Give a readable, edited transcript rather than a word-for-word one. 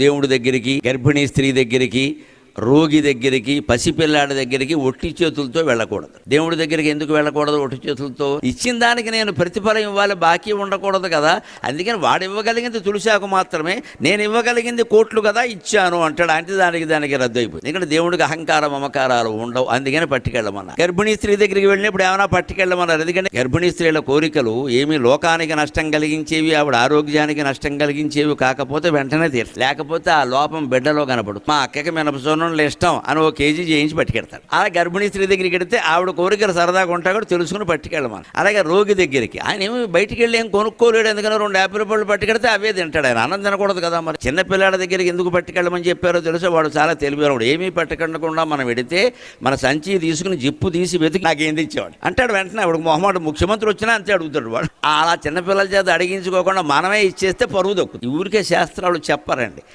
దేవుడి దగ్గరికి, గర్భిణీ స్త్రీ దగ్గరికి, రోగి దగ్గరికి, పసిపిల్లాడి దగ్గరికి ఒట్టి చేతులతో వెళ్ళకూడదు. దేవుడి దగ్గరికి ఎందుకు వెళ్ళకూడదు ఒట్టి చేతులతో? ఇచ్చిన దానికి నేను ప్రతిఫలం ఇవ్వాలి, బాకీ ఉండకూడదు కదా. అందుకని వాడు ఇవ్వగలిగింది తులసాకు మాత్రమే, నేను ఇవ్వగలిగింది కోట్లు కదా ఇచ్చాను అంటాడు. అంటే దానికి రద్దు అయిపోయింది. ఎందుకంటే దేవుడికి అహంకారం మమకారాలు ఉండవు, అందుకని పట్టుకెళ్ళమన్నారు. గర్భిణీ స్త్రీ దగ్గరికి వెళ్ళినప్పుడు ఏమైనా పట్టుకెళ్ళమన్నారు. ఎందుకంటే గర్భిణీ స్త్రీల కోరికలు ఏమీ లోకానికి నష్టం కలిగించేవి, ఆవిడ ఆరోగ్యానికి నష్టం కలిగించేవి కాకపోతే వెంటనే తీరు, లేకపోతే ఆ లోపం బిడ్డలో కనపడు. మా అక్కకి మినపసోనం ఇష్టం అని 1 కేజీ చేయించి పట్టుకెడతాడు. అలా గర్భిణీ స్త్రీ దగ్గరికి వెడితే ఆవిడ కోరికలు సరదాగా ఉంటాయి కూడా తెలుసుకుని పట్టుకెళ్ళమని. అలాగే రోగి దగ్గరికి ఆయన ఏమి బయటికి వెళ్ళి ఏం కొనుక్కోలేడు, ఎందుకని 2 యాపిల్ పళ్ళు పట్టుకెడితే అవే తింటాడు. ఆయన అన్నం తినకూడదు కదా. మరి చిన్న పిల్లాడి దగ్గరికి ఎందుకు పట్టుకెళ్ళమని చెప్పారో తెలుసా? వాడు చాలా తెలివివాడు. ఏమీ పట్టుకెళ్ళకుండా మనం వెడితే మన సంచి తీసుకుని జిప్పు తీసి వెతికి నాకేం తెచ్చేవాడు అంటాడు. వెంటనే ఆవిడ మొహమాట ముఖ్యమంత్రి వచ్చినా అంతే అడుగుతాడు వాడు. అలా చిన్నపిల్లల చేత అడిగించుకోకుండా మనమే ఇచ్చేస్తే పరువు దక్కుతుంది. ఊరికే శాస్త్రాలు చెప్పారండి.